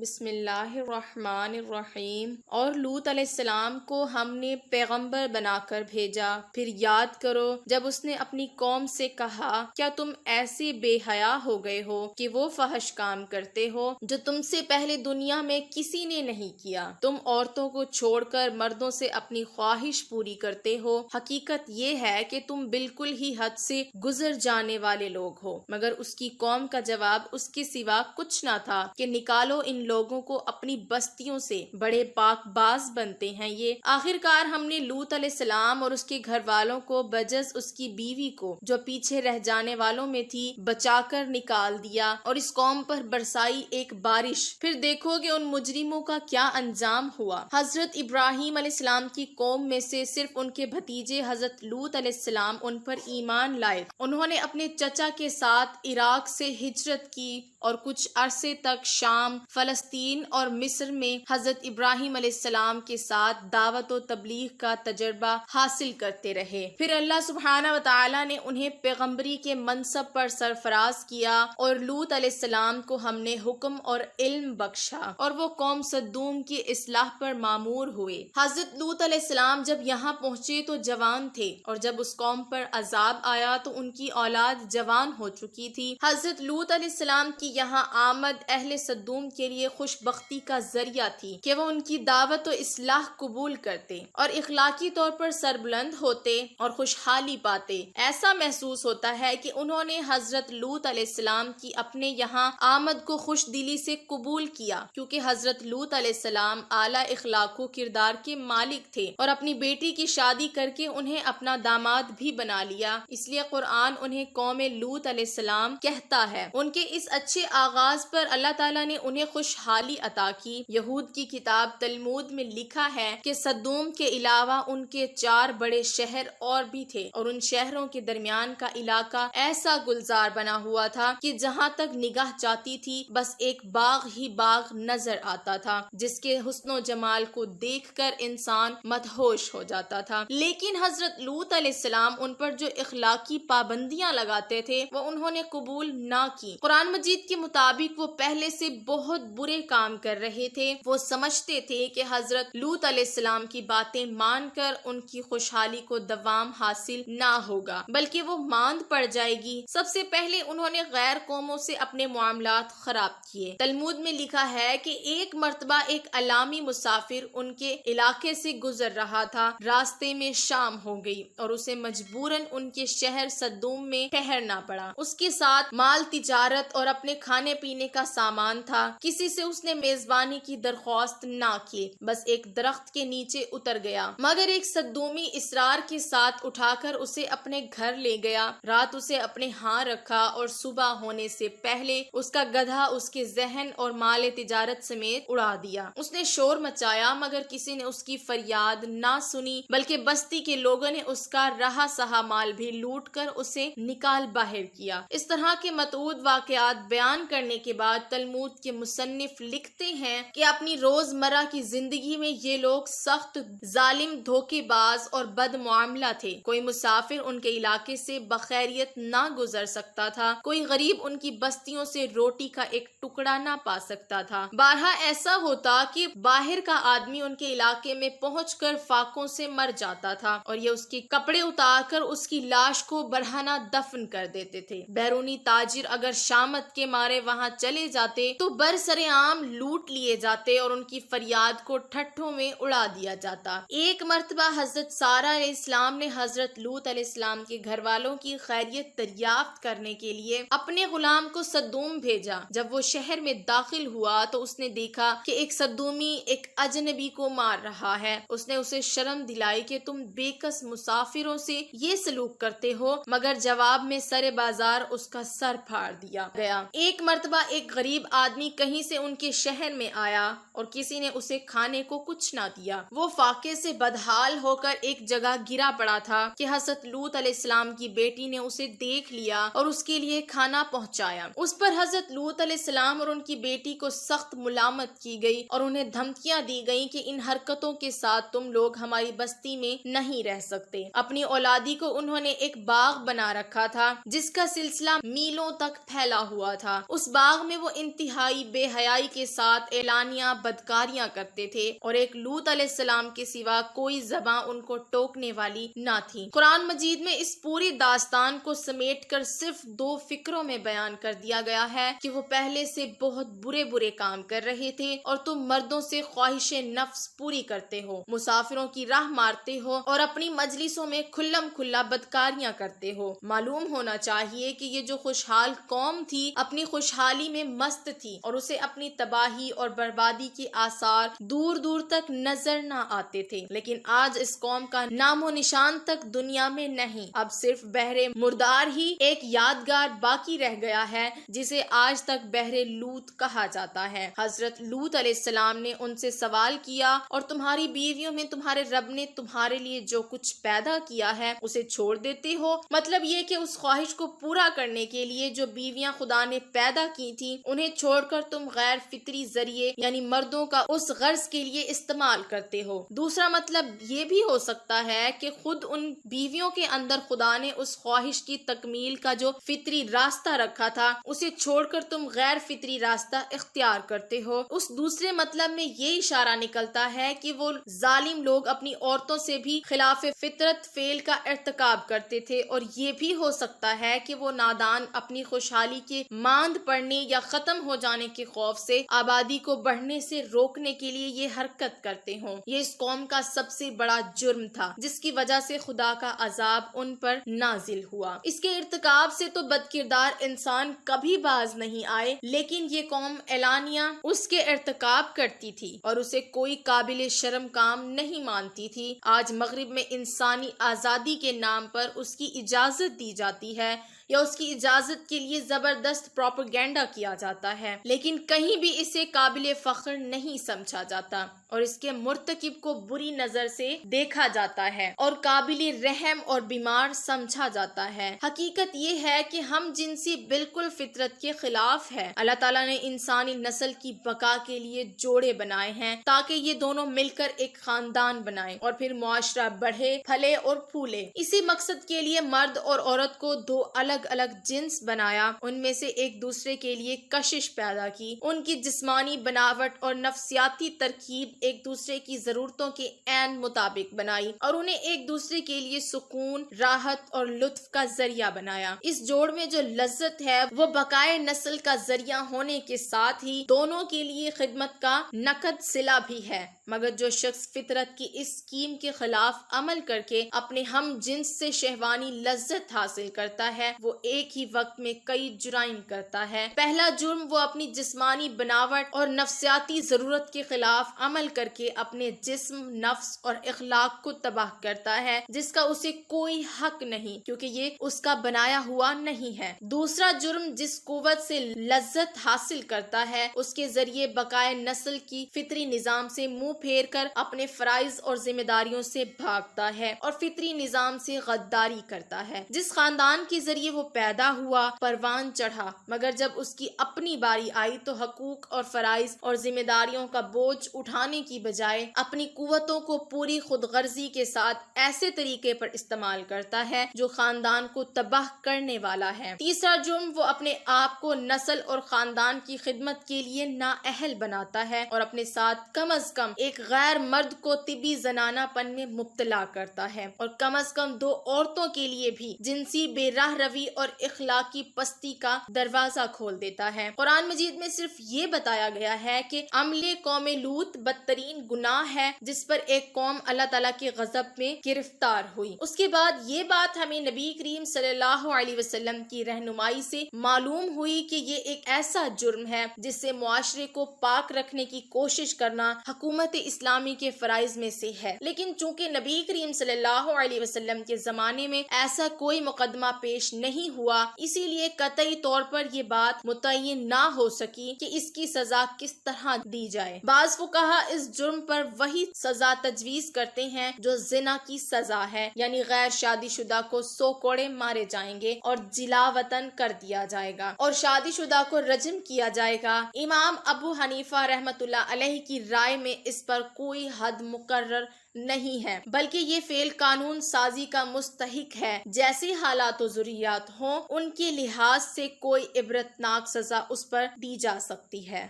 بسم اللہ الرحمن الرحیم۔ اور لوط علیہ السلام کو ہم نے پیغمبر بنا کر بھیجا، پھر یاد کرو جب اس نے اپنی قوم سے کہا کیا تم ایسے بے حیا ہو گئے ہو کہ وہ فحش کام کرتے ہو جو تم سے پہلے دنیا میں کسی نے نہیں کیا، تم عورتوں کو چھوڑ کر مردوں سے اپنی خواہش پوری کرتے ہو، حقیقت یہ ہے کہ تم بالکل ہی حد سے گزر جانے والے لوگ ہو۔ مگر اس کی قوم کا جواب اس کے سوا کچھ نہ تھا کہ نکالو ان لوگوں کو اپنی بستیوں سے، بڑے پاک باز بنتے ہیں یہ۔ آخر کار ہم نے لوط علیہ السلام اور اس کے گھر والوں کو بجز اس کی بیوی کو جو پیچھے رہ جانے والوں میں تھی بچا کر نکال دیا، اور اس قوم پر برسائی ایک بارش، پھر دیکھو کہ ان مجرموں کا کیا انجام ہوا۔ حضرت ابراہیم علیہ السلام کی قوم میں سے صرف ان کے بھتیجے حضرت لوط علیہ السلام ان پر ایمان لائے۔ انہوں نے اپنے چچا کے ساتھ عراق سے ہجرت کی اور کچھ عرصے تک شام، فلسطین اور مصر میں حضرت ابراہیم علیہ السلام کے ساتھ دعوت و تبلیغ کا تجربہ حاصل کرتے رہے۔ پھر اللہ سبحانہ وتعالی نے انہیں پیغمبری کے منصب پر سرفراز کیا، اور لوط علیہ السلام کو ہم نے حکم اور علم بخشا، اور وہ قوم صدوم کی اصلاح پر مامور ہوئے۔ حضرت لوط علیہ السلام جب یہاں پہنچے تو جوان تھے، اور جب اس قوم پر عذاب آیا تو ان کی اولاد جوان ہو چکی تھی۔ حضرت لوط علیہ السلام کی یہاں آمد اہل صدوم کے لیے خوش بختی کا ذریعہ تھی کہ وہ ان کی دعوت و اصلاح قبول کرتے اور اخلاقی طور پر سربلند ہوتے اور خوشحالی پاتے۔ ایسا محسوس ہوتا ہے کہ انہوں نے حضرت لوط علیہ السلام کی اپنے یہاں آمد کو خوش دلی سے قبول کیا، کیونکہ حضرت لوط علیہ السلام اعلیٰ اخلاق و کردار کے مالک تھے، اور اپنی بیٹی کی شادی کر کے انہیں اپنا داماد بھی بنا لیا۔ اس لیے قرآن انہیں قوم لوط علیہ السلام کہتا ہے۔ ان کے اس اچھے آغاز پر اللہ تعالیٰ نے انہیں خوشحالی عطا کی۔ یہود کی کتاب تلمود میں لکھا ہے کہ صدوم کے علاوہ ان کے 4 بڑے شہر اور بھی تھے، اور ان شہروں کے درمیان کا علاقہ ایسا گلزار بنا ہوا تھا کہ جہاں تک نگاہ جاتی تھی بس ایک باغ ہی باغ نظر آتا تھا، جس کے حسن و جمال کو دیکھ کر انسان مدہوش ہو جاتا تھا۔ لیکن حضرت لوط علیہ السلام ان پر جو اخلاقی پابندیاں لگاتے تھے وہ انہوں نے قبول نہ کی۔ قرآن مجید کے مطابق وہ پہلے سے بہت برے کام کر رہے تھے۔ وہ سمجھتے تھے کہ حضرت لوط علیہ السلام کی باتیں مان کر ان کی خوشحالی کو دوام حاصل نہ ہوگا، بلکہ وہ ماند پڑ جائے گی۔ سب سے پہلے انہوں نے غیر قوموں سے اپنے معاملات خراب کیے۔ تلمود میں لکھا ہے کہ ایک مرتبہ ایک الامی مسافر ان کے علاقے سے گزر رہا تھا، راستے میں شام ہو گئی اور اسے مجبوراً ان کے شہر صدوم میں ٹھہرنا پڑا۔ اس کے ساتھ مال تجارت اور اپنے کھانے پینے کا سامان تھا۔ کسی سے اس نے میزبانی کی درخواست نہ کی، بس ایک درخت کے نیچے اتر گیا، مگر ایک صدومی اصرار کے ساتھ اٹھا کر اسے اپنے گھر لے گیا، رات اسے اپنے ہاں رکھا اور صبح ہونے سے پہلے اس کا گدھا اس کے ذہن اور مال تجارت سمیت اڑا دیا۔ اس نے شور مچایا مگر کسی نے اس کی فریاد نہ سنی، بلکہ بستی کے لوگوں نے اس کا رہا سہا مال بھی لوٹ کر اسے نکال باہر کیا۔ اس طرح کے متعدد واقعات بیان کرنے کے بعد تلمود کے مصنف لکھتے ہیں کہ اپنی روزمرہ کی زندگی میں یہ لوگ سخت ظالم، دھوکے باز اور بد معاملہ تھے۔ کوئی مسافر ان کے علاقے سے بخیریت نہ گزر سکتا تھا، کوئی غریب ان کی بستیوں سے روٹی کا ایک ٹکڑا نہ پا سکتا تھا۔ بارہا ایسا ہوتا کہ باہر کا آدمی ان کے علاقے میں پہنچ کر فاقوں سے مر جاتا تھا، اور یہ اس کے کپڑے اتار کر اس کی لاش کو برہنہ دفن کر دیتے تھے۔ بیرونی تاجر اگر شامت کے مارے وہاں چلے جاتے تو برسر عام لوٹ لیے جاتے اور ان کی فریاد کو ٹھٹھوں میں اڑا دیا جاتا۔ ایک مرتبہ حضرت سارہ علیہ السلام نے حضرت لوط علیہ السلام کے گھر والوں کی خیریت دریافت کرنے کے لیے اپنے غلام کو صدوم بھیجا۔ جب وہ شہر میں داخل ہوا تو اس نے دیکھا کہ ایک صدومی ایک اجنبی کو مار رہا ہے۔ اس نے اسے شرم دلائی کہ تم بے کس مسافروں سے یہ سلوک کرتے ہو، مگر جواب میں سر بازار اس کا سر پھاڑ دیا گیا۔ ایک مرتبہ ایک غریب آدمی کہیں سے ان کے شہر میں آیا اور کسی نے اسے کھانے کو کچھ نہ دیا۔ وہ فاقے سے بدحال ہو کر ایک جگہ گرا پڑا تھا کہ حضرت لوط علیہ السلام کی بیٹی نے اسے دیکھ لیا اور اس کے لیے کھانا پہنچایا۔ اس پر حضرت لوط علیہ السلام اور ان کی بیٹی کو سخت ملامت کی گئی اور انہیں دھمکیاں دی گئیں کہ ان حرکتوں کے ساتھ تم لوگ ہماری بستی میں نہیں رہ سکتے۔ اپنی اولادی کو انہوں نے ایک باغ بنا رکھا تھا جس کا سلسلہ میلوں تک پھیلا ہوا تھا۔ اس باغ میں وہ انتہائی بے حیا حیائی کے ساتھ اعلانیہ بدکاریاں کرتے تھے اور ایک لوط علیہ السلام کے سوا کوئی زبان ان کو ٹوکنے والی نہ تھی۔ قرآن مجید میں اس پوری داستان کو سمیٹ کر صرف 2 فقروں میں بیان کر دیا گیا ہے کہ وہ پہلے سے بہت برے کام کر رہے تھے اور تم مردوں سے خواہش نفس پوری کرتے ہو، مسافروں کی راہ مارتے ہو اور اپنی مجلسوں میں کھلم کھلا بدکاریاں کرتے ہو۔ معلوم ہونا چاہیے کہ یہ جو خوشحال قوم تھی اپنی خوشحالی میں مست تھی اور اسے اپنی تباہی اور بربادی کے آثار دور دور تک نظر نہ آتے تھے، لیکن آج اس قوم کا نام و نشان تک دنیا میں نہیں۔ اب صرف بحر مردار ہی ایک یادگار باقی رہ گیا ہے جسے آج تک بحر لوط کہا جاتا ہے۔ حضرت لوط علیہ السلام نے ان سے سوال کیا، اور تمہاری بیویوں میں تمہارے رب نے تمہارے لیے جو کچھ پیدا کیا ہے اسے چھوڑ دیتے ہو؟ مطلب یہ کہ اس خواہش کو پورا کرنے کے لیے جو بیویاں خدا نے پیدا کی تھی انہیں چھوڑ کر تم غیر فطری ذریعے یعنی مردوں کا اس غرض کے لیے استعمال کرتے ہو۔ دوسرا مطلب یہ بھی ہو سکتا ہے کہ خود ان بیویوں کے اندر خدا نے اس خواہش کی تکمیل کا جو فطری راستہ رکھا تھا اسے چھوڑ کر تم غیر فطری راستہ اختیار کرتے ہو۔ اس دوسرے مطلب میں یہ اشارہ نکلتا ہے کہ وہ ظالم لوگ اپنی عورتوں سے بھی خلاف فطرت فعل کا ارتکاب کرتے تھے، اور یہ بھی ہو سکتا ہے کہ وہ نادان اپنی خوشحالی کے ماند پڑنے یا ختم ہو جانے کے خوف سے آبادی کو بڑھنے سے روکنے کے لیے یہ حرکت کرتے ہوں۔ یہ اس قوم کا سب سے بڑا جرم تھا جس کی وجہ سے خدا کا عذاب ان پر نازل ہوا۔ اس کے ارتکاب سے تو بدکردار انسان کبھی باز نہیں آئے، لیکن یہ قوم اعلانیہ اس کے ارتکاب کرتی تھی اور اسے کوئی قابل شرم کام نہیں مانتی تھی۔ آج مغرب میں انسانی آزادی کے نام پر اس کی اجازت دی جاتی ہے یا اس کی اجازت کے لیے زبردست پروپیگنڈا کیا جاتا ہے، لیکن کہیں بھی اسے قابل فخر نہیں سمجھا جاتا اور اس کے مرتکب کو بری نظر سے دیکھا جاتا ہے اور قابل رحم اور بیمار سمجھا جاتا ہے۔ حقیقت یہ ہے کہ ہم جنسی بالکل فطرت کے خلاف ہے۔ اللہ تعالیٰ نے انسانی نسل کی بقا کے لیے جوڑے بنائے ہیں تاکہ یہ دونوں مل کر ایک خاندان بنائیں اور پھر معاشرہ بڑھے، پھلے اور پھولے۔ اسی مقصد کے لیے مرد اور عورت کو 2 الگ الگ جنس بنایا، ان میں سے ایک دوسرے کے لیے کشش پیدا کی، ان کی جسمانی بناوٹ اور نفسیاتی ترکیب ایک دوسرے کی ضرورتوں کے عین مطابق بنائی اور انہیں ایک دوسرے کے لیے سکون، راحت اور لطف کا ذریعہ بنایا۔ اس جوڑ میں جو لذت ہے وہ بقائے نسل کا ذریعہ ہونے کے ساتھ ہی دونوں کے لیے خدمت کا نقد صلہ بھی ہے، مگر جو شخص فطرت کی اس اسکیم کے خلاف عمل کر کے اپنے ہم جنس سے شہوانی لذت حاصل کرتا ہے وہ ایک ہی وقت میں کئی جرائم کرتا ہے۔ پہلا جرم وہ اپنی جسمانی بناوٹ اور نفسیاتی ضرورت کے خلاف عمل کر کے اپنے جسم، نفس اور اخلاق کو تباہ کرتا ہے جس کا اسے کوئی حق نہیں کیونکہ یہ اس کا بنایا ہوا نہیں ہے۔ دوسرا جرم جس قوت سے لذت حاصل کرتا ہے اس کے ذریعے بقائے نسل کی فطری نظام سے منہ پھیر کر اپنے فرائض اور ذمہ داریوں سے بھاگتا ہے اور فطری نظام سے غداری کرتا ہے۔ جس خاندان کے ذریعے وہ پیدا ہوا پروان چڑھا، مگر جب اس کی اپنی باری آئی تو حقوق اور فرائض اور ذمہ داریوں کا بوجھ اٹھانے کی بجائے اپنی قوتوں کو پوری خود غرضی کے ساتھ ایسے طریقے پر استعمال کرتا ہے جو خاندان کو تباہ کرنے والا ہے۔ تیسرا جرم وہ اپنے آپ کو نسل اور خاندان کی خدمت کے لیے نااہل بناتا ہے اور اپنے ساتھ کم از کم ایک غیر مرد کو طبی زنانہ پن میں مبتلا کرتا ہے اور کم از کم 2 عورتوں کے لیے بھی جنسی بے راہ روی اور اخلاقی پستی کا دروازہ کھول دیتا ہے۔ قرآن مجید میں صرف یہ بتایا گیا ہے کہ عمل قوم لوط بدترین گناہ ہے جس پر ایک قوم اللہ تعالیٰ کے غضب میں گرفتار ہوئی۔ اس کے بعد یہ بات ہمیں نبی کریم صلی اللہ علیہ وسلم کی رہنمائی سے معلوم ہوئی کہ یہ ایک ایسا جرم ہے جس سے معاشرے کو پاک رکھنے کی کوشش کرنا حکومت اسلامی کے فرائض میں سے ہے، لیکن چونکہ نبی کریم صلی اللہ علیہ وسلم کے زمانے میں ایسا کوئی مقدمہ پیش نہیں ہوا، اسی لیے قطعی طور پر یہ بات متعین نہ ہو سکی کہ اس کی سزا کس طرح دی جائے۔ بعض فقہا اس جرم پر وہی سزا تجویز کرتے ہیں جو زنا کی سزا ہے، یعنی غیر شادی شدہ کو 100 کوڑے مارے جائیں گے اور جلا وطن کر دیا جائے گا اور شادی شدہ کو رجم کیا جائے گا۔ امام ابو حنیفہ رحمۃ اللہ علیہ کی رائے میں اس پر کوئی حد مقرر نہیں ہے، بلکہ یہ فعل قانون سازی کا مستحق ہے۔ جیسے حالات و ضروریات ہوں ان کے لحاظ سے کوئی عبرتناک سزا اس پر دی جا سکتی ہے۔